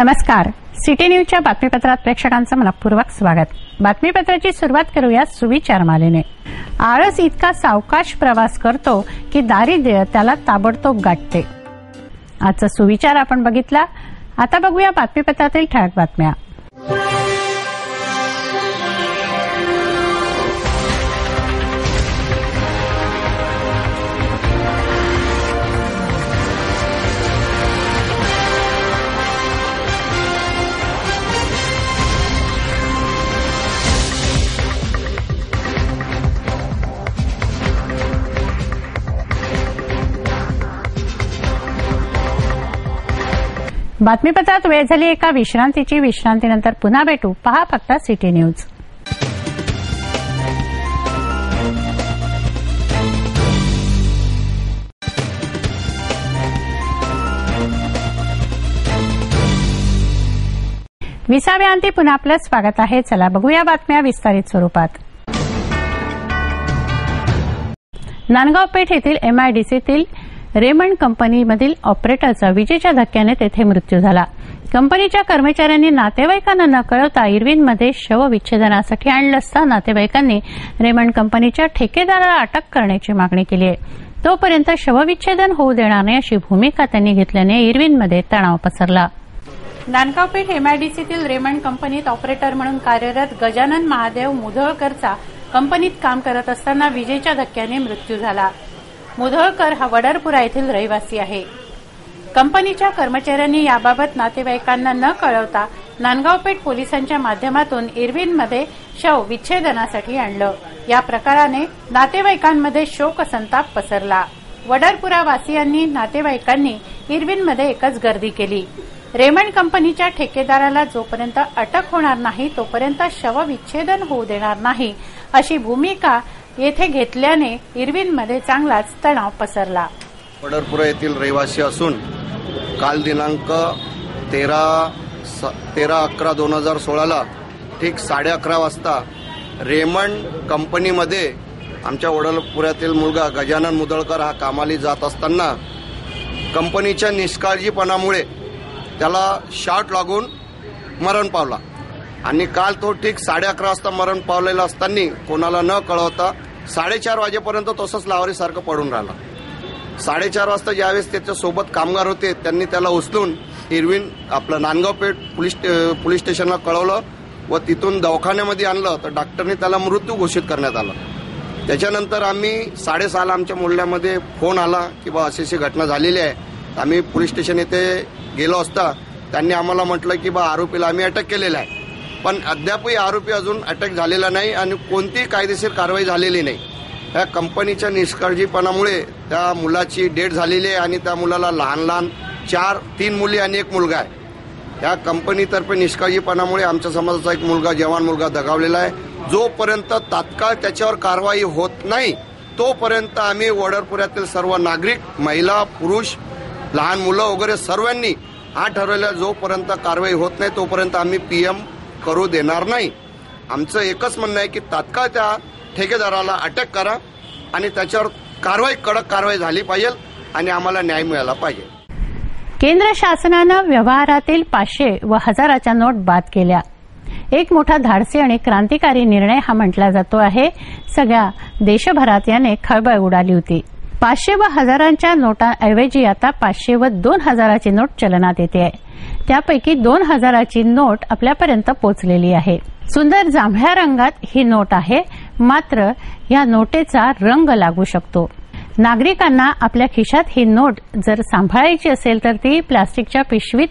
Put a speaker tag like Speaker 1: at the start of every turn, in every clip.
Speaker 1: नमस्कार. सिटी न्यूजच्या बातमीपत्रात प्रेक्षकांचं मनपूर्वक स्वागत. बातमीपत्राची सुरुवात करूया सुविचार मालेने. आळस इतका सावकाश प्रवास करतो की दारिद्र्य त्याला ताबडतोब गाठते. आजचा सुविचार आपण बघितला. आता बघूया बातमीपत्रातील ठळक बातम्या. बातमीपत्रात वेळ झाली एका विश्रांतीची. विश्रांतीनंतर पुन्हा भेटू. पहा फक्त सिटी न्यूज. विसाव्या अंती पुन्हा आपलं स्वागत आहे. चला बघूया बातम्या विस्तारित स्वरूपात. नांदगाव पेठ येथील एमआयडीसीतील रेमंड कंपनीमधील ऑपरेटरचा विजेच्या धक्क्याने तेथे मृत्यू झाला. कंपनीच्या कर्मचाऱ्यांनी नातेवाईकांना न कळवता इरविनमध्ये शवविच्छेदनासाठी आणलं असता नातेवाईकांनी रेमंड कंपनीच्या ठेकेदाराला अटक करण्याची मागणी केली आहे. तोपर्यंत शवविच्छेदन होऊ देणार नाही अशी भूमिका त्यांनी घेतल्याने इरविनमध्ये तणाव पसरला. नांदगाव पेठ एमआयडीसीतील रेमंड कंपनीत ऑपरेटर म्हणून कार्यरत गजानन महादेव मुधोळकरचा कंपनीत काम करत असताना विजेच्या धक्क्याने मृत्यू झाला. मुधोळकर हा वडरपुरा येथील रहिवासी आहे. कंपनीच्या कर्मचाऱ्यांनी याबाबत नातेवाईकांना न कळवता नांदगाव पेठ पोलिसांच्या माध्यमातून इरविनमध्ये शव विच्छेदनासाठी आणलं. या प्रकाराने नातेवाईकांमध्ये शोकसंताप पसरला. वडरपुरा वासियांनी नातेवाईकांनी इरविनमध्ये एकच गर्दी केली. रेमंड कंपनीच्या ठेकेदाराला जोपर्यंत अटक होणार नाही तोपर्यंत शवविच्छेदन होऊ देणार नाही अशी भूमिका येथे घेतल्याने इरविनमध्ये चांगलाच तणाव पसरला.
Speaker 2: वडरपुरा येथील रहिवासी असून काल दिनांक 13/11/2016 ठीक 11:30 वाजता रेमंड कंपनीमध्ये आमच्या वडरपुऱ्यातील मुलगा गजानन मुधोळकर हा कामाला जात असताना कंपनीच्या निष्काळजीपणामुळे त्याला शॉर्ट लागून मरण पावला आणि काल तो ठीक 11:30 वाजता मरण पावलेला असताना कोणाला न कळवता 4:30 वाजेपर्यंत तसंच लावारीसारखं पडून राहिला. 4:30 वाजता ज्यावेळेस त्याच्या सोबत कामगार होते त्यांनी त्याला उचलून इरविन आपलं नांदगाव पेठ पोलीस स्टेशनला कळवलं व तिथून दवाखान्यामध्ये आणलं तर डॉक्टरने त्याला मृत्यू घोषित करण्यात आला. त्याच्यानंतर आम्ही 6:30 आमच्या मोहल्ल्यामध्ये फोन आला की बा अशी घटना झालेली आहे. आम्ही पोलीस स्टेशन येथे गेलो असता त्यांनी आम्हाला म्हटलं की बा आरोपीला आम्ही अटक केलेला आहे, पण अद्यापही आरोपी अजून अटक झालेला नाही आणि कोणतीही कायदेशीर कारवाई झालेली नाही. या कंपनीच्या निष्काळजीपणामुळे त्या मुलाची डेथ झालेली आहे आणि त्या मुलाला लहान 3 मुली आणि 1 मुलगा आहे. या कंपनीतर्फे निष्काळजीपणामुळे आमच्या समाजाचा एक मुलगा जवान मुलगा दगावलेला आहे. जोपर्यंत तात्काळ त्याच्यावर कारवाई होत नाही तोपर्यंत आम्ही वडरपुऱ्यातील सर्व नागरिक, महिला, पुरुष, लहान मुलं वगैरे सर्वांनी हा ठरवलेला जोपर्यंत कारवाई होत नाही तोपर्यंत आम्ही पीएम करू देणार नाही. आमचं एकच म्हणणं आहे की तात्काळ त्या ठेकेदाराला अटक करा आणि त्याच्यावर कडक कारवाई झाली पाहिजे आणि आम्हाला न्याय मिळाला पाहिजे.
Speaker 1: केंद्र शासनानं व्यवहारातील 500 व 1000च्या नोट बाद केल्या. एक मोठा धाडसी आणि क्रांतिकारी निर्णय हा म्हटला जातो आहे. सगळ्या देशभरात याने खळबळ उडाली होती. 500 व 1000च्या नोटांऐवजी आता 500 व 2000ची नोट चलनात येते आहे. त्यापैकी 2000ची नोट आपल्यापर्यंत पोहोचलेली आहे. सुंदर जांभळ्या रंगात ही नोट आहे. मात्र या नोटेचा रंग लागू शकतो. नागरिकांना आपल्या खिशात ही नोट जर सांभाळायची असेल तर ती प्लास्टिकच्या पिशवीत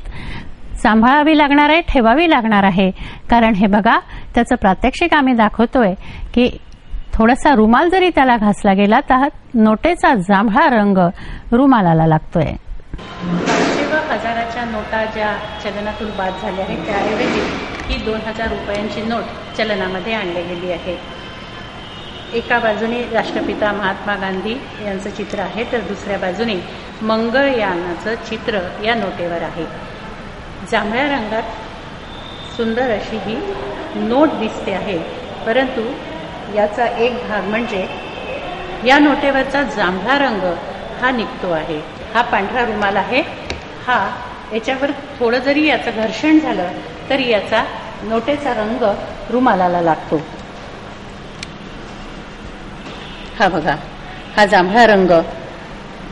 Speaker 1: सांभाळावी लागणार आहे, ठेवावी लागणार आहे. कारण हे बघा, त्याचं प्रात्यक्षिक आम्ही दाखवतोय की थोडासा रुमाल जरी त्याला घासला गेला तर नोटेचा जांभळा रंग रुमालाला लागतोय. 500 व 1000च्या नोटा ज्या चलनातून बाद झाल्या आहेत त्याऐवजी ही 2000 रुपयांची नोट चलनामध्ये आणली गेली आहे. एका बाजूने राष्ट्रपिता महात्मा गांधी यांचं चित्र आहे तर दुसऱ्या बाजूने मंगळयानाचं चित्र या नोटेवर आहे. जांभळ्या रंगात सुंदर अशी ही नोट दिसते आहे. परंतु याचा एक भाग म्हणजे या नोटेवरचा जांभळा रंग हा निघतो आहे. हा पांढरा रुमाल आहे, हा याच्यावर थोडं जरी याचं घर्षण झालं तरी याचा नोटेचा रंग रुमालाला लागतो. हा बघा, हा जांभळा रंग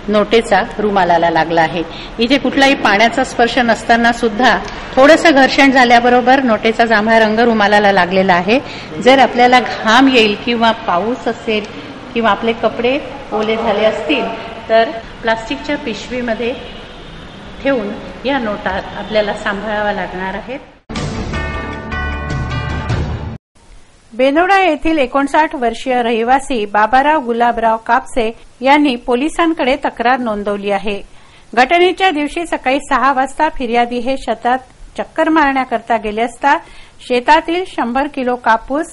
Speaker 1: नोटेचा रुमालाला लागला आहे. इथे कुठलाही पाण्याचा स्पर्श नसताना सुद्धा थोडंसं घर्षण झाल्याबरोबर नोटेचा जांभळा रंग रुमालाला लागलेला आहे. जर आपल्याला घाम येईल किंवा पाऊस असेल किंवा आपले कपडे ओले झाले असतील तर प्लास्टिकच्या पिशवीमध्ये ठेवून या नोटा आपल्याला सांभाळाव्या लागणार आहेत. बेनोडा येथील 59 वर्षीय रहिवासी बाबाराव गुलाबराव कापसे यांनी पोलिसांकडे तक्रार नोंदवली आहे. घटनेच्या दिवशी सकाळी 6 वाजता फिर्यादी हे शेतात चक्कर मारण्याकरता गेले असता शेतातील 100 किलो कापूस,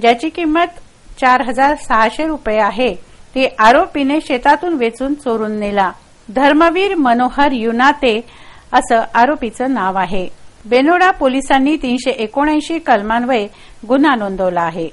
Speaker 1: ज्याची किंमत 4,600 रुपये आहे, ती आरोपीने शेतातून वेचून चोरून नेला. धर्मवीर मनोहर युनाते असं आरोपीचं नाव आहे. बेनोडा पोलिसांनी 379 कलमान्वये गुन्हा नोंदवला आहे.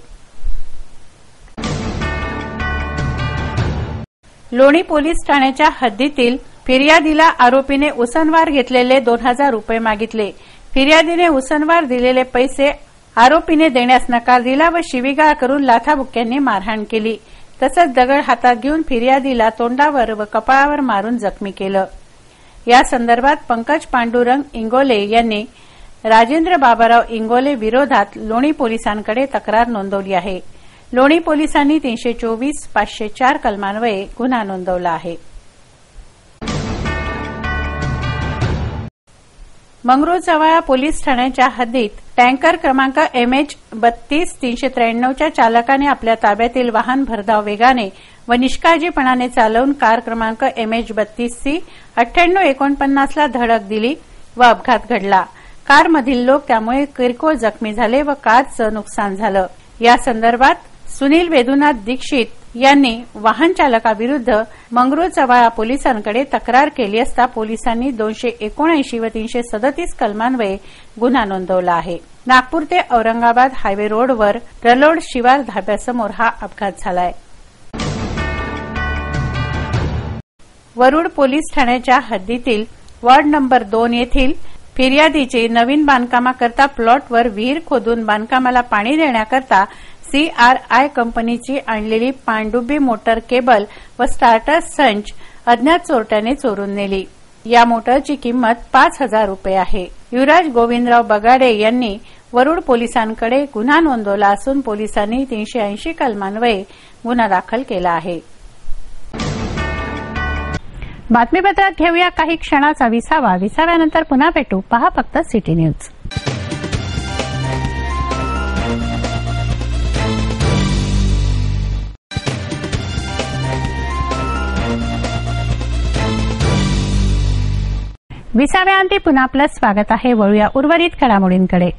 Speaker 1: लोणी पोलीस ठाण्याच्या हद्दीतील फिर्यादीला आरोपीने उसनवार घेतलेले 2,000 रुपये मागितले. फिर्यादीने उसनवार दिलेले पैसे आरोपीने देण्यास नकार दिला व शिवीगाळ करून लाथाबुक्क्यांनी मारहाण केली. तसंच दगड हातात घेऊन फिर्यादीला तोंडावर व कपाळावर मारून जखमी केलं. या संदर्भात पंकज पांडुरंग इंगोले यांनी राजेंद्र बाबाराव इंगोले विरोधात लोणी पोलिसांकडे तक्रार नोंदवली आहे. लोणी पोलिसांनी 324, 504 कलमान्वये गुन्हा नोंदवला आहे. मंगरुळजवळ पोलीस ठाण्याच्या हद्दीत टँकर क्रमांक MH-32-393 च्या चालकाने आपल्या ताब्यातील वाहन भरधाव वेगाने व निष्काळजीपणाने चालवून कार क्रमांक MH-32C 9849 ला धडक दिली व अपघात घडला. कारमधील लोक त्यामुळे किरकोळ जखमी झाले व कारचं नुकसान झालं. या संदर्भात सुनील वेदुनाथ दीक्षित यांनी वाहन चालकाविरुद्ध मंगरुळजवळ पोलिसांकडे तक्रार केली असता पोलिसांनी 279 व 337 कलमान्वये गुन्हा नोंदवला आहे. नागपूर ते औरंगाबाद हायवे रोडवर रलोड शिवार धाब्यासमोर हा अपघात झालाय. वरुड पोलीस ठाण्याच्या हद्दीतील वॉर्ड नंबर 2 येथील फिर्यादीची नवीन बांधकामाकरता प्लॉटवर विहीर खोदून बांधकामाला पाणी देण्याकरता CRI कंपनीची आणलेली पाणडुबी मोटर केबल व स्टार्टर संच अज्ञात चोरट्याने चोरून नेली. या मोटरची किंमत 5,000 रुपये आहे. युवराज गोविंदराव बगाडे यांनी वरुड पोलिसांकडे गुन्हा नोंदवला असून पोलिसांनी 380 कलमान्वये गुन्हा दाखल केला आहे. बातमीपत्रात घेऊया काही क्षणाचा विसावा. विसाव्यानंतर पुन्हा भेटू. पहा फक्त सिटी न्यूज. विसाव्याअंती पुन्हा आपलं स्वागत आहे. वळूया उर्वरित घडामोडींकडे.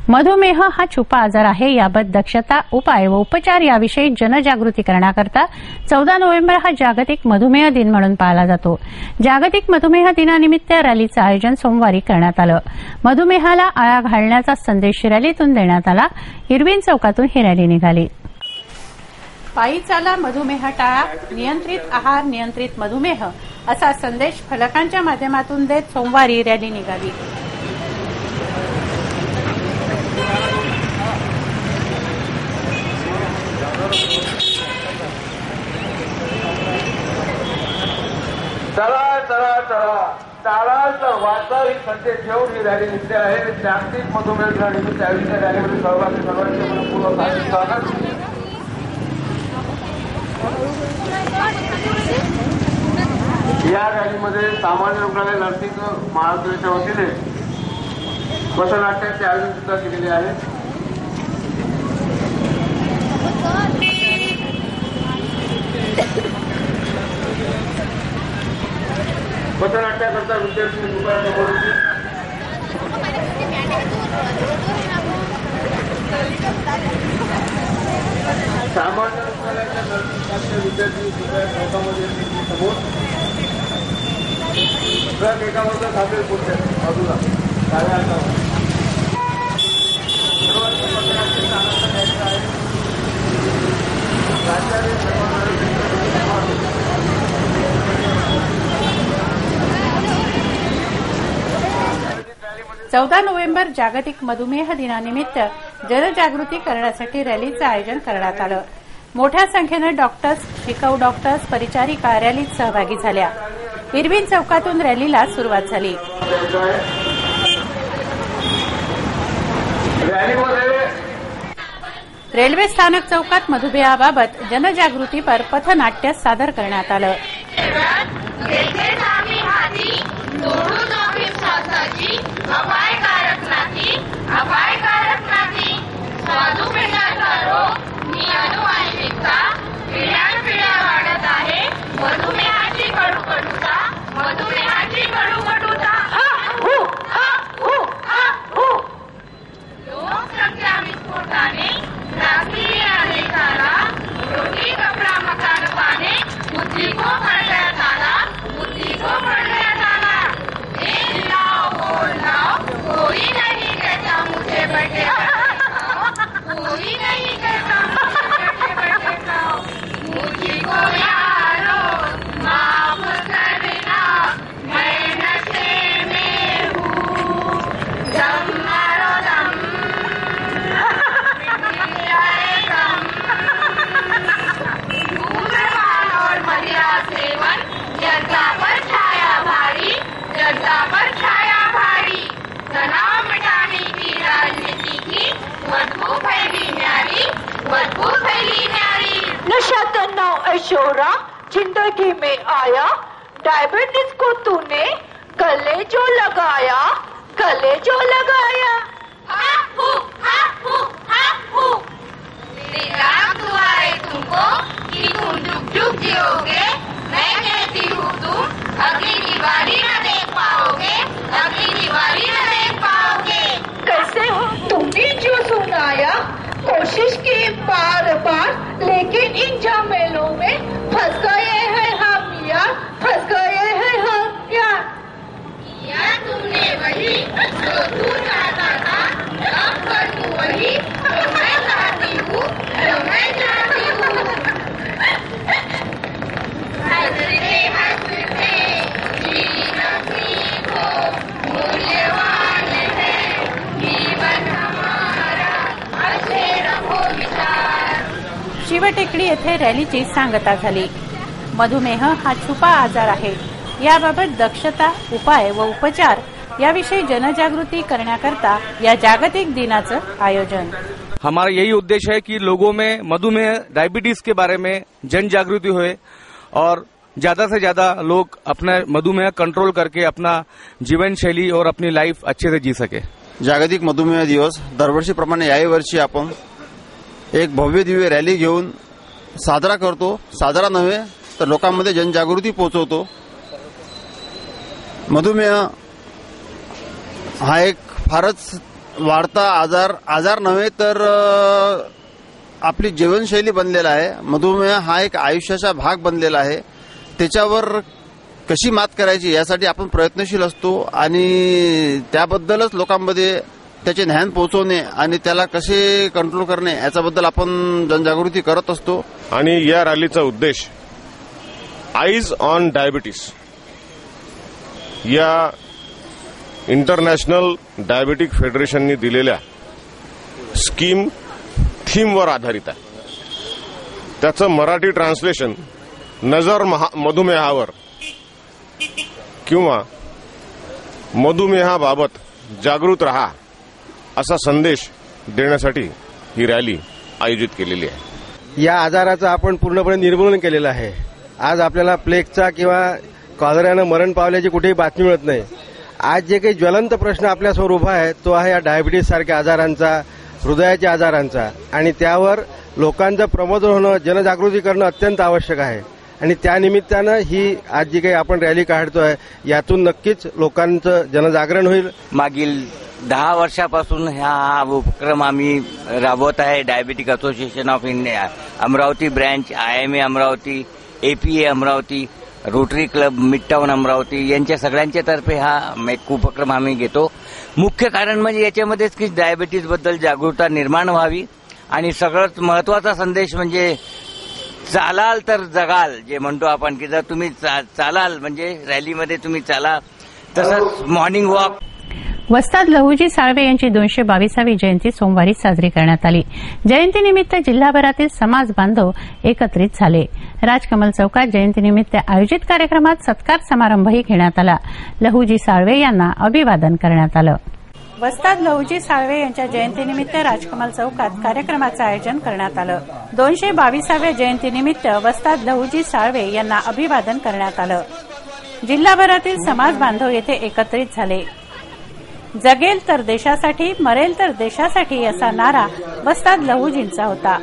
Speaker 1: मधुमेह हा छुपा आजार आहे. याबाबत दक्षता, उपाय व उपचार याविषयी जनजागृती करण्याकरता 14 नोव्हेंबर हा जागतिक मधुमेह दिन म्हणून पाळला जातो. जागतिक मधुमेह दिनानिमित्त रॅलीचं आयोजन सोमवारी करण्यात आलं. मधुमेहाला आळा घालण्याचा संदेश रॅलीतून देण्यात आला. इरविन चौकातून ही रॅली निघाली. पायी चाला, मधुमेह टाळा, नियंत्रित आहार, नियंत्रित मधुमेह असा संदेश फलकांच्या माध्यमातून देत सोमवारी रॅली निघाली.
Speaker 3: चला चला चला चाला तर वाचा ही संदेश घेऊन ही रॅली निघते आहे. जागतिक मधुमेह दिनानिमित्त आयोजित रॅलीमध्ये सहभागी सर्वांचे मनपूर्वक हार्दिक स्वागत. या रॅलीमध्ये सामान्य रुग्णालय नर्सिंग महाविद्यालयाच्या वतीने पथनाट्याचे आयोजन सुद्धा केलेले आहे. पथनाट्याकरता विद्यार्थी दुपारच्या सामान्य रुग्णालयाच्या नर्सिंगच्या विद्यार्थी चौकामध्ये समोर ट्रक एका बाजूला थांबेल पुढच्या बाजूला डाव्या हातावर राज्याने
Speaker 1: 14 नोव्हेंबर जागतिक मधुमेह दिनानिमित्त जनजागृती करण्यासाठी रॅलीचं आयोजन करण्यात आलं. मोठ्या संख्येनं डॉक्टर्स, शिकाऊ डॉक्टर्स, परिचारिका रॅलीत सहभागी झाल्या. इरविन चौकातून रॅलीला सुरुवात झाली. रेल्वे स्थानक चौकात मधुमेहाबाबत जनजागृतीपर पथनाट्य सादर करण्यात आलं.
Speaker 4: नशा तनाव ऐशोरा जिंदगी में आया, डायबिटीज को तूने गले जो लगाया, गले जो लगाया. हापू हापू हापू, दिलाक दुआ है तुमको कि तुम जुग जुग जियोगे. मैं कहती हूँ तुम अगली दीवारी न देख पाओगे, अगली दीवारी न देख पाओगे. कैसे हो तुमने जो सुनाया, कोशिश की बार बार, लेकिन इन झमेलों में फंस गए हैं हम यार, फंस गए हैं हम यार. यार तुमने वही जो तू चाहता था, अब कर तू वही जो मैं चाहती हूँ, जो मैं चाहती हूँ. हंसते हंसते जीवन सीखो, मूल्यवान है जीवन हमारा, अच्छे रखो विचार.
Speaker 1: शिवटेकडी येथे रॅलीची सांगता झाली. मधुमेह हा छुपा आजार आहे. याबाबत दक्षता, उपाय व उपचार याविषयी जनजागृती करण्याकरता या जागतिक दिनाचं आयोजन.
Speaker 5: हमारा यही उद्देश्य है कि लोगों में मधुमेह, डायबिटीज के बारे में जन जागृति होए और ज्यादा से ज्यादा लोग अपना मधुमेह कंट्रोल करके अपना जीवन शैली और अपनी लाइफ अच्छे से जी सके.
Speaker 2: जागतिक मधुमेह दिवस दरवर्षीप्रमाणे याही वर्षी आपण एक भव्य दिव्य रॅली घेऊन साजरा करतो. साजरा नव्हे तर लोकांमध्ये जनजागृती पोहोचवतो. मधुमेह हा एक फारच वाढता आजार नव्हे तर आपली जीवनशैली बनलेला आहे. मधुमेह हा एक आयुष्याचा भाग बनलेला आहे. त्याच्यावर कशी मात करायची यासाठी आपण प्रयत्नशील असतो आणि त्याबद्दलच लोकांमध्ये त्याचे ज्ञान पोहोचवणे आणि त्याला कसे कंट्रोल करणे याच्याबद्दल आपण जनजागृती करत असतो.
Speaker 6: आणि या रॅलीचा उद्देश आईज ऑन डायबिटीस या इंटरनॅशनल डायबेटिक फेडरेशननी दिलेल्या स्कीम थीमवर आधारित आहे. त्याचं मराठी ट्रान्सलेशन नजर मधुमेहावर किंवा मधुमेहाबाबत जागृत रहा असा संदेश देण्यासाठी ही रॅली आयोजित केलेली आहे.
Speaker 7: या आजाराचं आपण पूर्णपणे निर्मूलन केलेलं आहे. आज आपल्याला प्लेगचा किंवा कॉलरानं मरण पावल्याची कुठेही बातमी मिळत नाही. आज जे काही ज्वलंत प्रश्न आपल्यासमोर उभा आहे तो आहे या डायबिटीज सारख्या आजारांचा, हृदयाच्या आजारांचा, आणि त्यावर लोकांचं प्रबोधन होणं, जनजागृती करणं अत्यंत आवश्यक आहे. आणि त्यानिमित्तानं ही आज जी काही आपण रॅली काढतोय यातून नक्कीच लोकांचं जनजागरण होईल.
Speaker 8: मागील 10 वर्षापासून हा उपक्रम आम्ही राबवत आहे. Diabetic association of India Amravati branch, IMA Amravati, APA Amravati, rotary club मिडटाऊन Amravati यांच्या सगळ्यांच्या तर्फे हा एक उपक्रम आम्ही घेतो. मुख्य कारण म्हणजे याच्यामध्येच की डायबिटीजबद्दल जागरूकता निर्माण व्हावी आणि सगळ्यात महत्वाचा संदेश म्हणजे चालाल तर जगाल, जे म्हणतो आपण की जर तुम्ही चालाल म्हणजे रॅलीमध्ये तुम्ही चाला, तसंच मॉर्निंग वॉक.
Speaker 1: वस्ताद लहुजी साळवे यांची 222वी जयंती सोमवारी साजरी करण्यात आली. जयंतीनिमित्त जिल्हाभरातील समाज बांधव एकत्रित झाले. राजकमल चौकात जयंतीनिमित्त आयोजित कार्यक्रमात सत्कार समारंभही घेण्यात आला. लहुजी साळवे यांना अभिवादन करण्यात आलं. वस्ताद लहुजी साळवे यांच्या जयंतीनिमित्त राजकमल चौकात कार्यक्रमाचं आयोजन करण्यात आलं. 222व्या जयंतीनिमित्त वस्ताद लहुजी साळवे यांना अभिवादन करण्यात आलं. जिल्हाभरातील समाज बांधव येथे एकत्रित झाले. जगेल तर देशासाठी, मरेल तर देशासाठी असा नारा वस्ताद लहुजींचा होता.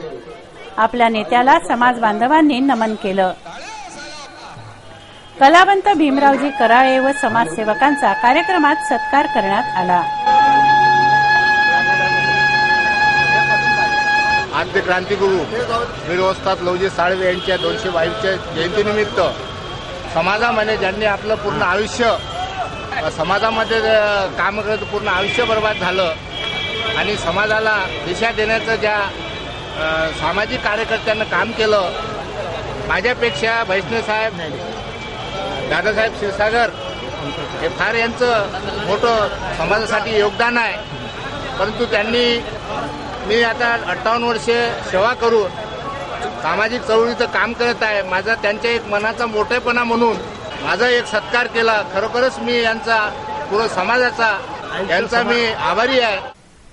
Speaker 1: आपल्या नेत्याला समाज बांधवांनी नमन केलं. कलावंत भीमरावजी कराळे व समाजसेवकांचा कार्यक्रमात सत्कार करण्यात आला.
Speaker 9: आद्य क्रांतिगुरू वीर वस्ताद लहुजी साळवे यांच्या 222च्या जयंतीनिमित्त समाजामध्ये ज्यांनी आपलं पूर्ण आयुष्य समाजामध्ये काम करत पूर्ण आयुष्य बर्बाद झालं आणि समाजाला दिशा देण्याचं ज्या सामाजिक कार्यकर्त्यांना काम केलं, माझ्यापेक्षा वैष्णवसाहेब, दादासाहेब क्षीरसागर हे फार यांचं मोठं समाजासाठी योगदान आहे. परंतु त्यांनी मी आता 58 वर्षे सेवा करून सामाजिक चळवळीचं काम करत आहे. माझा त्यांच्या एक मनाचा मोठेपणा म्हणून माझा एक सत्कार केला. खरोखरच मी यांचा पूर्ण समाजाचा यांचा मी आभारी आहे.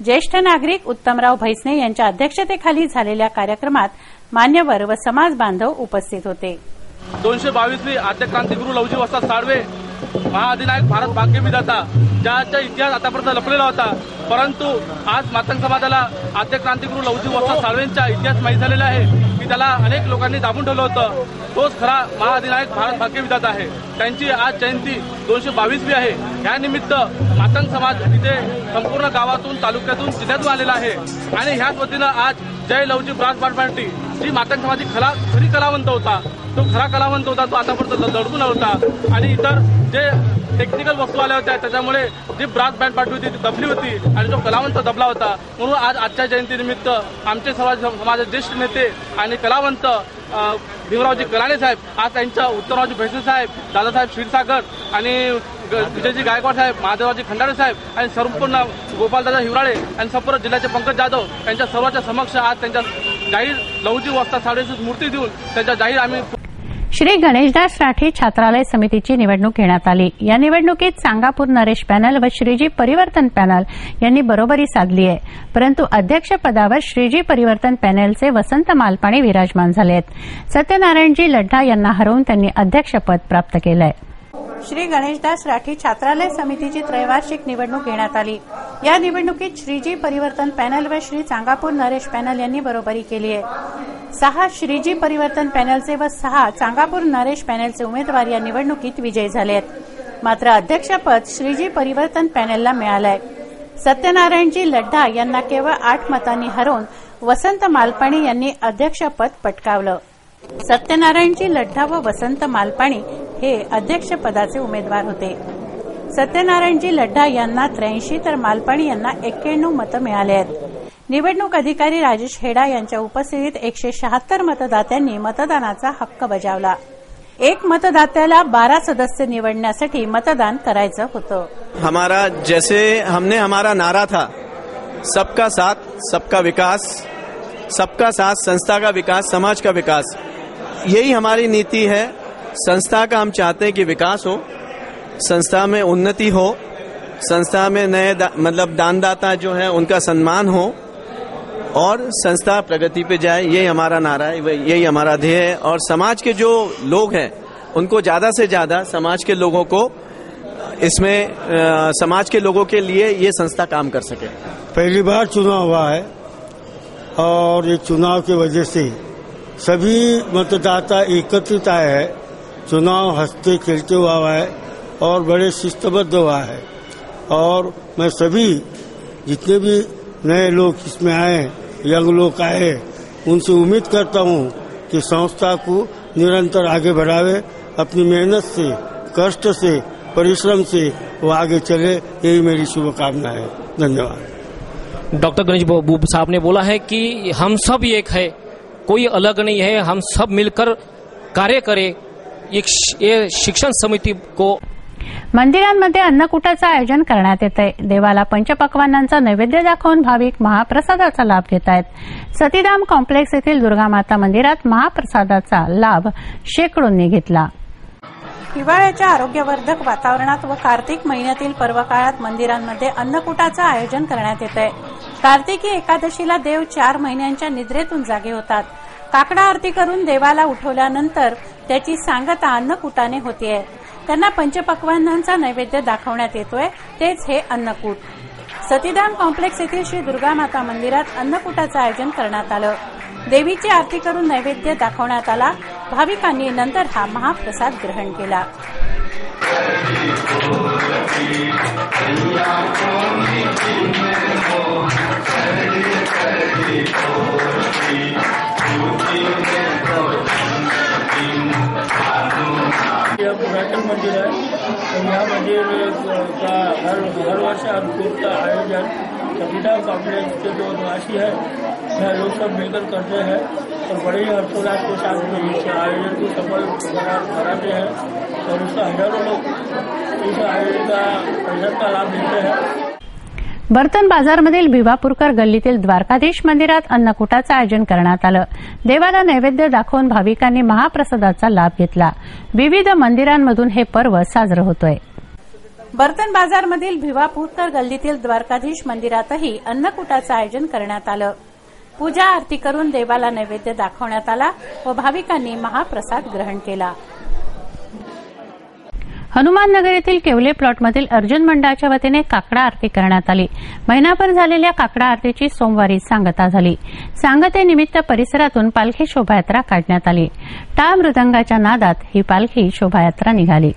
Speaker 1: ज्येष्ठ नागरिक उत्तमराव भैसने यांच्या अध्यक्षतेखाली झालेल्या कार्यक्रमात मान्यवर व समाज बांधव उपस्थित होते.
Speaker 5: 222वी आद्य क्रांतिगुरू लहुजी वस्ताद साळवे महाअधिनायक भारत भाग्यविधाता ज्याचा इतिहास आतापर्यंत लपलेला होता, परंतु आज मातंग समाजाला आद्य क्रांतिगुरू लहुजी वस्ताद साळवेंचा इतिहास माहीत झालेला आहे की त्याला अनेक लोकांनी दाबून ठेवलं होतं. तोच खरा महाअधिनायक भारत भाग्यविधाता आहे. त्यांची आज जयंती 222वी आहे. यानिमित्त मातंग समाज इथे संपूर्ण गावातून, तालुक्यातून, जिल्ह्यातून आलेला आहे आणि ह्याच वतीनं आज जय लहुजी ब्रास बँड पार्टी जी मातंग समाजी खरी कलावंत होता, तो खरा कलावंत होता, तो आतापर्यंत दडून होता आणि इतर जे टेक्निकल वस्तू आल्या होत्या त्याच्यामुळे जी ब्रास बँड पार्टी होती ती दबली होती आणि जो कलावंत दबला होता. म्हणून आज आजच्या जयंतीनिमित्त आमचे समाजाचे ज्येष्ठ नेते आणि कलावंत भीमरावजी कराळे साहेब, आज त्यांच्या उत्तमरावजी भैसने साहेब, दादासाहेब क्षीरसागर आणि विजयजी गायकवाड साहेब, महादेवरावजी खंडारे साहेब आणि संपूर्ण गोपालदादा हिवराळे आणि संपूर्ण जिल्ह्याचे पंकज जाधव यांच्या सर्वांच्या समक्ष आज त्यांच्या जाहीर लहुजी वस्ताद साळवेची मूर्ती देऊन त्यांच्या जाहीर आम्ही
Speaker 1: श्री गणेशदास राठी छात्रालय समितीची निवडणूक घेण्यात आली. या निवडणुकीत सांगापूर नरेश पॅनल व श्रीजी परिवर्तन पॅनल यांनी बरोबरी साधली आहे. परंतु अध्यक्षपदावर श्रीजी परिवर्तन पॅनलचे वसंत मालपाणी विराजमान झाले आहेत. सत्यनारायणजी लड्ढा यांना हरवून त्यांनी अध्यक्षपद प्राप्त केलं आहे. श्री गणेशदास राठी छात्रालय समितीची त्रैवार्षिक निवडणूक घेण्यात आली. या निवडणुकीत श्रीजी परिवर्तन पॅनल व श्री चांगापूर नरेश पॅनल यांनी बरोबरी केली आहे. 6 श्रीजी परिवर्तन पॅनलचे व 6 चांगापूर नरेश पॅनलचे उमेदवार या निवडणुकीत विजयी झाले आहेत. मात्र अध्यक्षपद श्रीजी परिवर्तन पॅनलला मिळालं आहे. सत्यनारायणजी लड्ढा यांना केवळ 8 मतांनी हरवून वसंत मालपाणी यांनी अध्यक्षपद पटकावलं. सत्यनारायणजी लड्ढा व वसंत मालपाणी हे अध्यक्षपदाचे उमेदवार होते. सत्यनारायणजी लड्ढा यांना 83 तर मालपाणी यांना 91 मतं मिळाले आहेत. निवडणूक अधिकारी राजेश हेडा यांच्या उपस्थितीत 176 मतदात्यांनी मतदानाचा हक्क बजावला. एक मतदात्याला 12 सदस्य निवडण्यासाठी मतदान करायचं होतं.
Speaker 10: हमारा जैसे हमने हमारा नारा था, सबका साथ सबका विकास, सबका साथ संस्था का विकास, समाज का विकास, यही हमारी नीति है. संस्था का हम चाहते हैं कि विकास हो, संस्था में उन्नति हो, संस्था में नए मतलब दानदाता जो है उनका सम्मान हो और संस्था प्रगति पे जाए. यही हमारा नारा है, यही हमारा ध्येय है. और समाज के जो लोग हैं उनको ज्यादा से ज्यादा समाज के लोगों को इसमें समाज के लोगों के लिए ये संस्था काम कर सके.
Speaker 11: पहली बार चुनाव हुआ है और ये चुनाव की वजह से सभी मतदाता एकत्रित आए हैं. चुनाव हंसते खेलते हुआ है और बड़े शिस्तबद्ध हुआ है. और मैं सभी जितने भी नए लोग इसमें आए, यंग लोग आए, उनसे उम्मीद करता हूं कि संस्था को निरंतर आगे बढ़ावे. अपनी मेहनत से, कष्ट से, परिश्रम से वो आगे चले, यही मेरी शुभकामना है. धन्यवाद.
Speaker 12: डॉक्टर गणेश बाबू साहब ने बोला है कि हम सब एक है, कोई अलग नहीं है, हम सब मिलकर कार्य करें. ये शिक्षण समिति को
Speaker 1: मंदिरांमध्ये अन्नकूटाचं आयोजन करण्यात येतंय. देवाला पंचपक्वान्नांचा नैवेद्य दाखवून भाविक महाप्रसादाचा लाभ घेत आहेत. सतीधाम कॉम्प्लेक्स येथील दुर्गामाता मंदिरात महाप्रसादाचा लाभ शेकडोंनी घेतला.
Speaker 13: हिवाळ्याच्या आरोग्यवर्धक वातावरणात व कार्तिक महिन्यातील पर्वकाळात मंदिरांमध्ये अन्नकूटाचं आयोजन करण्यात येतंय. कार्तिकी एकादशीला देव 4 महिन्यांच्या निद्रेतून जागे होतात. काकडा आरती करून देवाला उठवल्यानंतर त्याची सांगता अन्नकूटाने होतीये. त्यांना पंचपक्वान्नांचा नैवेद्य दाखवण्यात येतोय, तेच हे अन्नकूट. सतीधाम कॉम्प्लेक्स येथील श्री दुर्गामाता मंदिरात अन्नकूटाचं आयोजन करण्यात आलं. देवीची आरती करून नैवेद्य दाखवण्यात आला. भाविकांनी नंतर हा महाप्रसाद ग्रहण केला.
Speaker 14: यह पुरातन मंदिर है और यहाँ मंदिर का हर वर्ष अन्नकूट का आयोजन सतीधाम कॉम्प्लेक्स के जो निवासी है यहाँ लोग सब मिलकर करते हैं और बड़े ही हर्षोल्लास के साथ में इस आयोजन को सफल कराते हैं और उसका हजारों लोग इस आयोजन का लाभ लेते हैं.
Speaker 1: बर्तन बाजारमधील भिवापूरकर गल्लीतील द्वारकाधीश मंदिरात अन्नकूटाचं आयोजन करण्यात आलं. देवाला नैवेद्य दाखवून भाविकांनी महाप्रसादाचा लाभ घेतला. विविध मंदिरांमधून हे पर्व साजरं होतंय.
Speaker 13: बर्तन बाजारमधील भिवापूरकर गल्लीतील द्वारकाधीश मंदिरातही अन्नकूटाचं आयोजन करण्यात आलं. पूजा आरती करून देवाला नैवेद्य दाखवण्यात आला व भाविकांनी महाप्रसाद ग्रहण केला.
Speaker 1: हनुमाननगर येथील केवले प्लॉटमधील अर्जुन मंडळाच्या वतीने काकडा आरती करण्यात आली. महिनाभर झालेल्या काकडा आरतीची सोमवारी सांगता झाली. सांगतेनिमित्त परिसरातून पालखी शोभायात्रा काढण्यात आली. टाळ मृदंगाच्या नादात ही पालखी शोभायात्रा निघाली.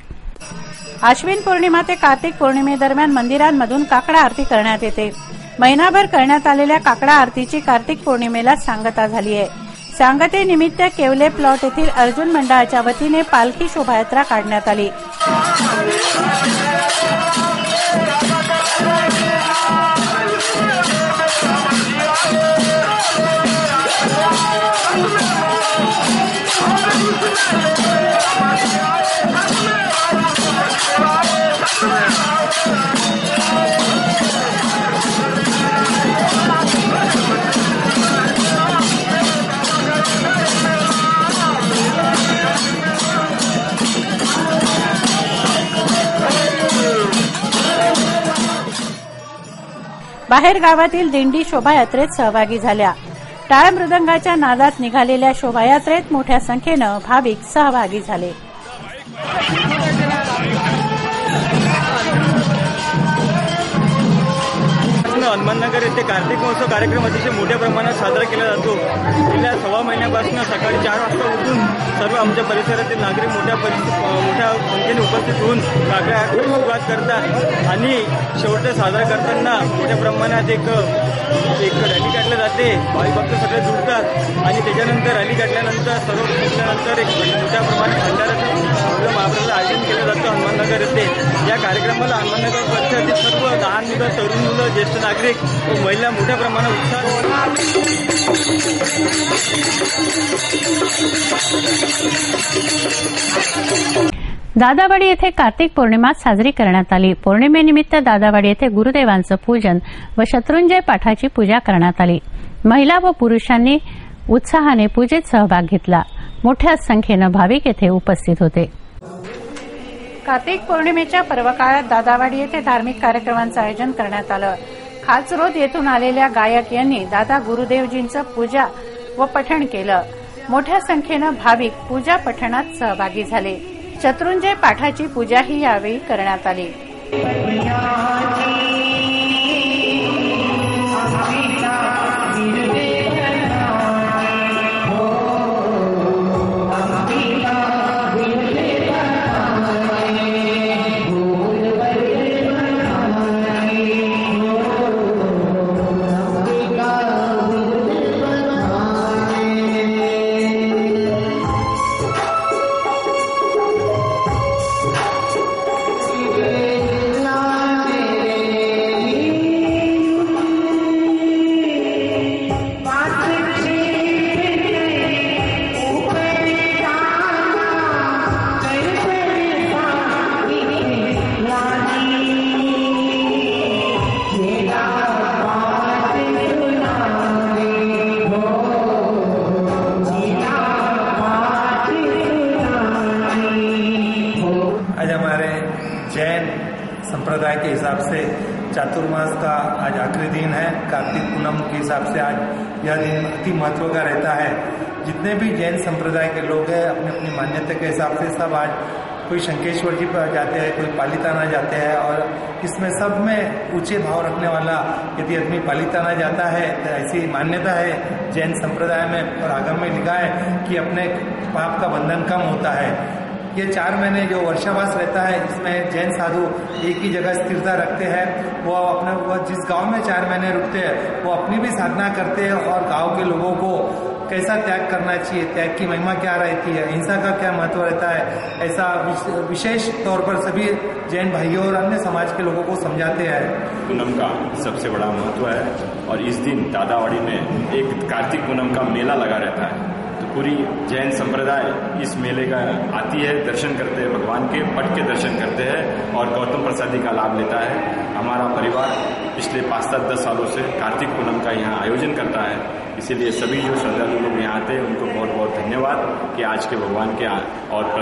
Speaker 13: आश्विन पौर्णिमा ते कार्तिक पौर्णिमेदरम्यान मंदिरांमधून काकडा आरती करण्यात येते. महिनाभर करण्यात आलेल्या काकडा आरतीची कार्तिक पौर्णिमेला सांगता झाली आहे. सांगतेनिमित्त केवले प्लॉट येथील अर्जुन मंडळाच्या वतीने पालखी शोभायात्रा काढण्यात आली. बाहेर गावातील दिंडी शोभायात्रेत सहभागी झाल्या. टाळ मृदंगाच्या नादात निघालेल्या शोभायात्रेत मोठ्या संख्येनं भाविक सहभागी झाले.
Speaker 15: हनुमाननगर येथे कार्तिक महोत्सव कार्यक्रम अतिशय मोठ्या प्रमाणात साजरा केला जातो. गेल्या 1.25 महिन्यापासून सकाळी 4 वाजता उठून सर्व आमच्या परिसरातील नागरिक मोठ्या संख्येने उपस्थित होऊन काकडा आरतीला सुरुवात करतात आणि शेवट साजरा करताना मोठ्या प्रमाणात एक रॅली काढली जाते. भाविक भक्त सगळे जुळतात आणि त्याच्यानंतर रॅली काढल्यानंतर सर्व संपल्यानंतर एक मोठ्या प्रमाणात भंडाऱ्याचं महाप्रसाद आयोजन केलं जातं हनुमाननगर येथे. या कार्यक्रमाला हनुमाननगर परिसरातील सर्व लहान मुलं, तरुण मुलं, ज्येष्ठ नागरिक व महिला मोठ्या प्रमाणात उत्साह.
Speaker 1: दादावाडी येथे कार्तिक पौर्णिमा साजरी करण्यात आली. पौर्णिमेनिमित्त दादावाडी येथे गुरुदेवांचं पूजन व शत्रुंजय पाठाची पूजा करण्यात आली. महिला व पुरुषांनी उत्साहाने पूजेत सहभाग घेतला. मोठ्या संख्येनं भाविक येथे उपस्थित होते.
Speaker 13: कार्तिक पौर्णिमेच्या पर्वकाळात दादावाडी येथे धार्मिक कार्यक्रमांचं आयोजन करण्यात आलं. खाचरोद येथून आलेल्या गायक यांनी दादा गुरुदेवजींचं पूजा व पठण केलं. मोठ्या संख्येनं भाविक पूजा पठणात सहभागी झाले. शत्रुंजय पाठाची पूजाही यावेळी करण्यात आली.
Speaker 16: आज हमारे जैन संप्रदाय के हिसाब से चातुर्मास का आज आखिरी दिन है। कार्तिक पूनम के हिसाब से आज यह दिन अति महत्व का रहता है। जितने भी जैन संप्रदाय के लोग हैं अपनी अपनी मान्यता के हिसाब से सब आज कोई शंकेश्वर जी पर जाते हैं, कोई पालीताना जाते हैं और इसमें सब में ऊंचे भाव रखने वाला यदि आदमी पालीताना जाता है तो ऐसी मान्यता है जैन संप्रदाय में और आगम में लिखा है कि अपने पाप का बंधन कम होता है। ये 4 महीने जो वर्षावास रहता है इसमें जैन साधु एक ही जगह स्थिरता रखते हैं। वो जिस गांव में 4 महीने रुकते हैं वो अपनी भी साधना करते हैं और गांव के लोगों को कैसा त्याग करना चाहिए, त्याग की महिमा क्या रहती है, हिंसा का क्या महत्व रहता है, ऐसा विशेष तौर पर सभी जैन भाइयों और अन्य समाज के लोगों को समझाते हैं।
Speaker 17: पूनम का सबसे बड़ा महत्व है और इस दिन दादावाड़ी में एक कार्तिक पूनम का मेला लगा रहता है। तो पूरी जैन संप्रदाय इस मेले का आती है, दर्शन करते हैं, भगवान के पट के दर्शन करते हैं और गौतम प्रसादी का लाभ लेता है। हमारा परिवार पिछले 5-10 सालों से कार्तिक पूनम का यहाँ आयोजन करता है। इसीलिए सभी जो श्रद्धालु लोग यहाँ आते हैं उनको बहुत बहुत धन्यवाद कि आज के भगवान के और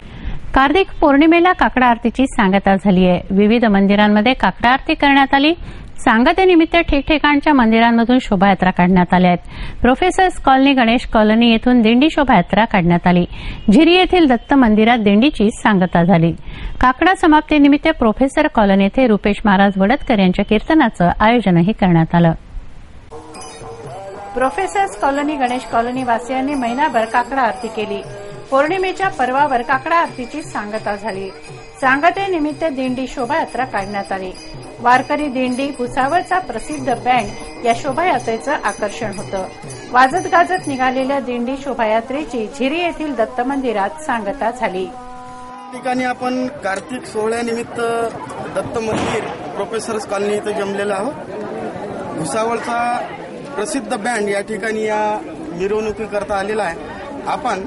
Speaker 1: कार्तिक पौर्णिमेला काकडा आरतीची सांगता झाली आहे। विविध मंदिरांमध्ये काकडा आरती करण्यात आली। सांगतेनिमित्त ठिकठिकाणच्या मंदिरांमधून शोभायात्रा काढण्यात आल्या आहेत। प्रोफेसर्स कॉलनी, गणेश कॉलनी येथून दिंडी शोभायात्रा काढण्यात आली। झिरी येथील दत्त मंदिरात दिंडीची सांगता झाली। काकडा समाप्तीनिमित्त प्रोफेसर कॉलनी येथे रुपेश महाराज वडतकर यांच्या कीर्तनाचं आयोजनही करण्यात आलं।
Speaker 13: प्रोफेसर्स कॉलनी, गणेश कॉलनी वासियांनी महिनाभर काकडा आरती केली। पौर्णिमेच्या पर्वावर काकडा आरतीची सांगता झाली। सांगतेनिमित्त दिंडी शोभायात्रा काढण्यात आली। वारकरी दिंडी, भुसावळचा प्रसिद्ध बँड या शोभायात्रेचं आकर्षण होतं। वाजत गाजत निघालेल्या दिंडी शोभायात्रेची झिरी येथील दत्त मंदिरात सांगता झाली।
Speaker 18: ठिकाणी आपण कार्तिक सोहळ्यानिमित्त दत्त मंदिर प्रोफेसर्स कॉलनी इथं जमलेलो आहोत। भुसावळचा प्रसिद्ध बँड या ठिकाणी या मिरवणुकीकरता आलेला आहे। आपण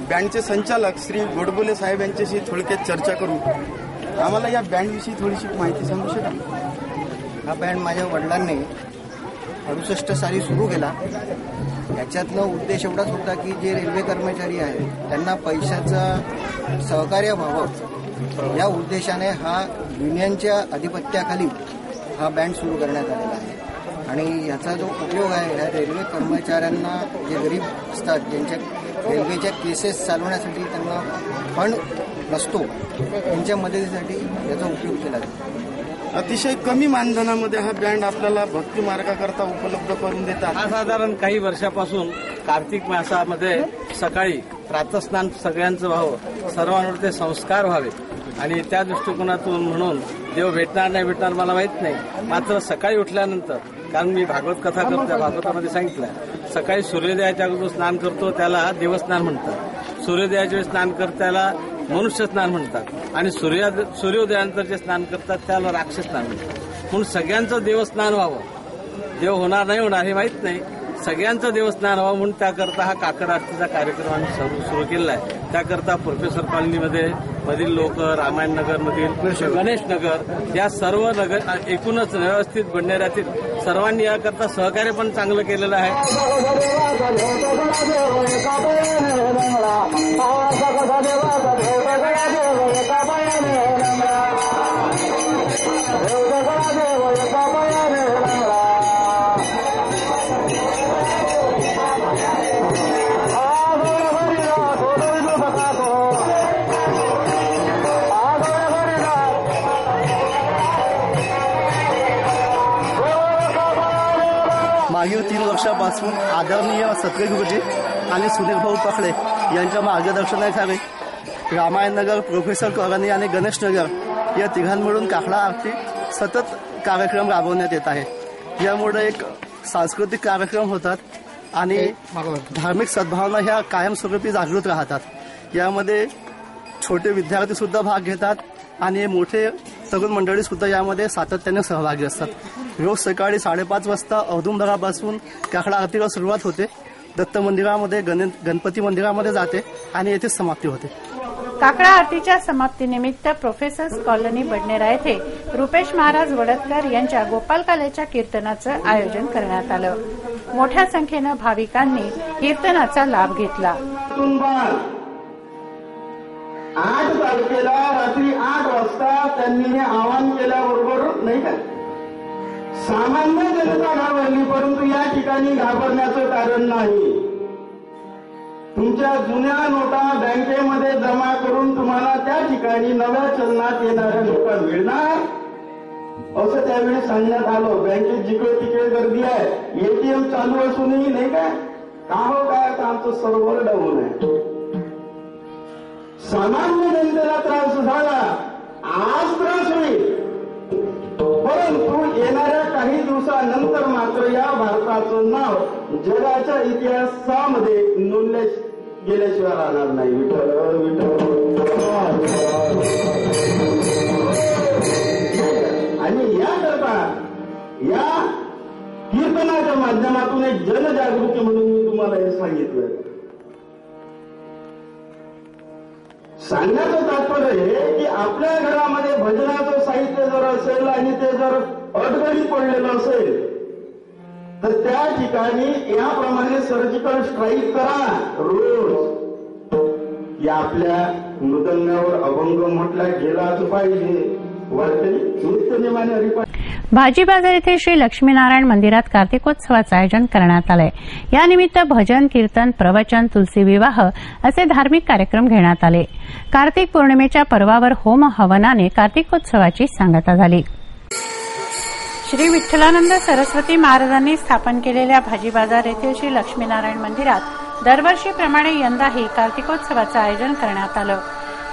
Speaker 18: बँडचे संचालक श्री गोडबोले साहेब यांच्याशी थोडक्यात चर्चा करू। आम्हाला या बँडविषयी थोडीशी माहिती सांगू शकाल?
Speaker 19: हा बँड माझ्या वडिलांनी 68 साली सुरू केला। याच्यातला उद्देश एवढाच होता की जे रेल्वे कर्मचारी आहेत त्यांना पैशाचं सहकार्य व्हावं या उद्देशाने हा युनियनच्या अधिपत्याखाली हा बँड सुरू करण्यात आलेला आहे। आणि याचा जो उपयोग आहे ह्या रेल्वे कर्मचाऱ्यांना जे गरीब असतात ज्यांच्या रेल्वेच्या केसेस चालवण्यासाठी त्यांना फंड नसतो त्यांच्या मदतीसाठी याचा उपयोग केला जातो।
Speaker 18: अतिशय कमी मानधनामध्ये हा बँड आपल्याला भक्ती मार्गाकरता उपलब्ध करून देतात।
Speaker 10: साधारण काही वर्षापासून कार्तिक मासामध्ये सकाळी प्रातस्नान सगळ्यांचं व्हावं, सर्वांवर ते संस्कार व्हावे आणि त्या दृष्टिकोनातून म्हणून देव भेटणार नाही भेटणार मला माहित नाही, मात्र सकाळी उठल्यानंतर कारण मी भागवत कथा करतो, भागवतामध्ये सांगितलं सकाळी सूर्योदयाच्या अगोदर स्नान करतो त्याला देवस्नान म्हणतात, सूर्योदयाच्या वेळी स्नान करतो त्याला मनुष्य स्नान म्हणतात आणि सूर्योदयानंतर जे स्नान करतात त्याला राक्षस स्नान म्हणतात। म्हणून सगळ्यांचं देवस्नान व्हावं, देव होणार नाही होणार हे माहित नाही, सगळ्यांचं देवस्नान व्हावं म्हणून त्याकरता हा काकड आरतीचा कार्यक्रम आम्ही सुरू केलेला आहे। त्याकरता प्रोफेसर कॉलनीमध्ये मधील लोक, रामायण नगर मधील, गणेश नगर या सर्व नगर एकूणच व्यवस्थित बंडेऱ्यातील सर्वांनी याकरता सहकार्य पण चांगलं केलेलं आहे।
Speaker 20: मागील 3 वर्षापासून आदरणीय सत्रे गुरुजी आणि सुधीर भाऊ पखडे यांच्या मार्गदर्शनाखाली रामायणनगर, प्रोफेसर कॉलनी आणि गणेश नगर या तिघांमधून काकडा आरती सतत कार्यक्रम राबवण्यात येत आहे। यामुळे एक सांस्कृतिक कार्यक्रम होतात आणि धार्मिक सद्भावना ह्या कायमस्वरूपी जागृत राहतात। यामध्ये छोटे विद्यार्थी सुद्धा भाग घेतात आणि मोठे तरुण मंडळी सुद्धा यामध्ये सातत्याने सहभागी असतात। रोज सकाळी 5:30 वाजता औदुंबरापासून काकडा आरतीला सुरुवात होते, दत्त मंदिरामध्ये, गणपती मंदिरामध्ये जाते आणि येथे समाप्ती होते।
Speaker 13: काकडा आरतीच्या समाप्तीनिमित्त प्रोफेसर्स कॉलनी बडनेरा येथे रुपेश महाराज वडतकर यांच्या गोपालकालेच्या कीर्तनाचं आयोजन करण्यात आलं। मोठ्या संख्येनं भाविकांनी कीर्तनाचा लाभ घेतला।
Speaker 18: 8 तारखेला रात्री 8 वाजता त्यांनी हे आवाहन केल्याबरोबर नाही का सामान्य जनता घाबरली, परंतु या ठिकाणी घाबरण्याचं कारण नाही. तुमच्या जुन्या नोटा बँकेमध्ये जमा करून तुम्हाला त्या ठिकाणी नव्या चलनात येणाऱ्या नोटा मिळणार असं त्यावेळी सांगण्यात आलं. बँकेत जिकडे तिकडे गर्दी आहे, एटीएम चालू असूनही नाही का हो काय तर आमचं सर्व्हर डाऊन आहे. सामान्य जनतेला त्रास झाला, आज त्रास होईल, परंतु येणाऱ्या काही दिवसानंतर मात्र या भारताचं नाव जगाच्या इतिहासामध्ये नोंदल्या गेल्याशिवाय राहणार नाही. विठ्ठल विठ्ठल. आणि याकरता या कीर्तनाच्या माध्यमातून एक जनजागृती म्हणून मी तुम्हाला हे सांगितलं. सांगण्याचं तात्पर्य हे की आपल्या घरामध्ये भजनाचं साहित्य जर असेल आणि ते जर अडगडी पडलेलं असेल तर त्या ठिकाणी याप्रमाणे सर्जिकल स्ट्राईक करा रोज. या आपल्या मृदंगावर अभंग म्हटला गेलाच पाहिजे. वाटते नित्यनेमाने हरिपाठ.
Speaker 1: भाजी बाजार येथे श्री लक्ष्मीनारायण मंदिरात कार्तिकोत्सवाचं आयोजन करण्यात आलंय. यानिमित्त भजन, कीर्तन, प्रवचन, तुलसी विवाह असे धार्मिक कार्यक्रम घेण्यात आले. कार्तिक पौर्णिमेच्या पर्वावर होम हवनाने कार्तिकोत्सवाची सांगता झाली.
Speaker 13: श्री विठ्ठलानंद सरस्वती महाराजांनी स्थापन केलेल्या भाजी बाजार येथील श्री लक्ष्मीनारायण मंदिरात दरवर्षीप्रमाणे यंदाही कार्तिकोत्सवाचं आयोजन करण्यात आलं.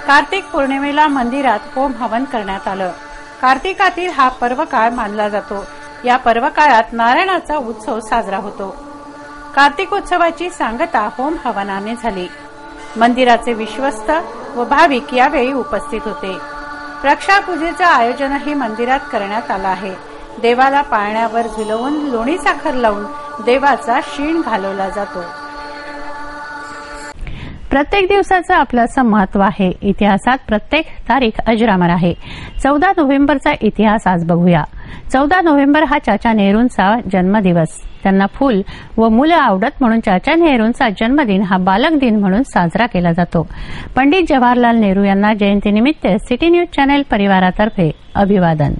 Speaker 13: कार्तिक पौर्णिमेला मंदिरात होम हवन करण्यात आलं. कार्तिकातील हा पर्वकाळ मानला जातो. या पर्वकाळात नारायणाचा उत्सव साजरा होतो. कार्तिकोत्सवाची सांगता होम हवनाने झाली. मंदिराचे विश्वस्त व भाविक यावेळी उपस्थित होते. प्रक्षापूजेचं आयोजनही मंदिरात करण्यात आलं आहे. देवाला पाळण्यावर झुलवून लोणी साखर लावून देवाचा शीण घालवला जातो.
Speaker 1: प्रत्येक दिवसाचं आपलं असं महत्व आहे. इतिहासात प्रत्येक तारीख अजरामर आहे. 14 नोव्हेंबरचा इतिहास आज बघूया. 14 नोव्हेंबर हा चाचा नेहरूंचा जन्मदिवस. त्यांना फुल व मुलं आवडत म्हणून चाचा नेहरूंचा जन्मदिन हा बालक दिन म्हणून साजरा केला जातो. पंडित जवाहरलाल नेहरू यांना जयंतीनिमित्त सिटी न्यूज चॅनेल परिवारातर्फे अभिवादन.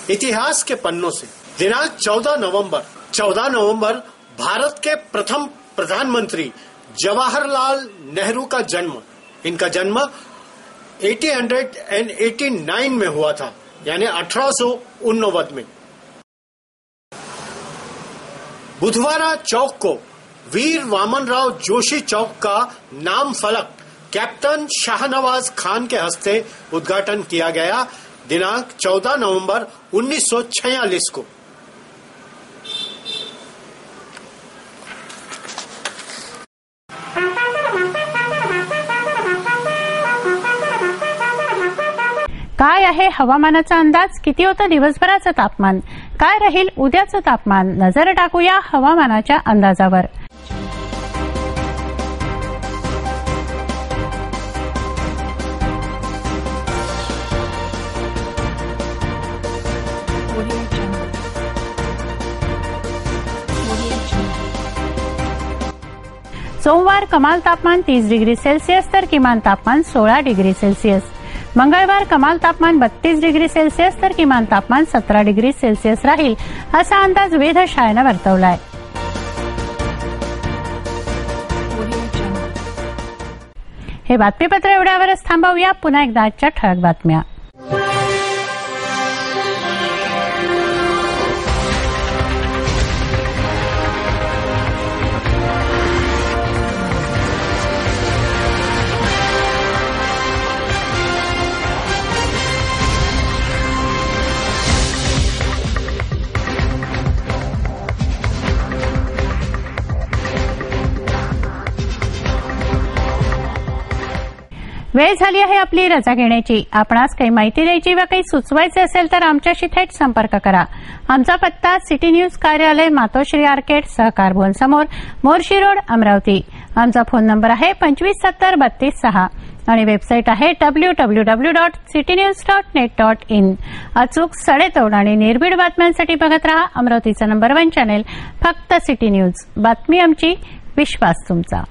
Speaker 21: इतिहास के पन्नों से दिनांक 14 नवंबर भारत के प्रथम प्रधानमंत्री जवाहरलाल नेहरू का जन्म. इनका जन्म 1889 में हुआ था, यानी 1889 में. बुधवारा चौक को वीर वामनराव जोशी चौक का नाम फलक कैप्टन शाहनवाज खान के हस्ते उद्घाटन किया गया. दिनांक 14 नवंबर 1946 को.
Speaker 1: काय आहे हवामानाचा अंदाज? किती होतं दिवसभराचं तापमान? काय राहील उद्याचं तापमान? नजर टाकूया हवामानाच्या अंदाजावर. सोमवार कमाल तापमान 30 डिग्री सेल्सिअस तर किमान तापमान 16 डिग्री सेल्सिअस. मंगळवार कमाल तापमान 32 डिग्री सेल्सिअस तर किमान तापमान 17 डिग्री सेल्सिअस राहील असा अंदाज वेधशाळेनं वर्तवलाय. हे बातमीपत्र एवढ्यावरच थांबवूया. पुन्हा एकदा आजच्या ठळक बातम्या. वेळ झाली आहे आपली रजा घेण्याची. आपणास काही माहिती द्यायची व काही सुचवायचे असेल तर आमच्याशी थेट संपर्क करा. आमचा पत्ता सिटी न्यूज कार्यालय, मातोश्री आर्केड, सहकार भवन समोर, मोर्शी रोड, अमरावती. आमचा फोन नंबर आहे 2570 32 6. आणि वेबसाईट आहे www.citynews.net.in. अचूक सडेतोड आणि निर्भीड बातम्यांसाठी बघत रहा अमरावतीचा नंबर 1 चॅनेल फक्त सिटी न्यूज. बातमी आमची, विश्वास तुमचा.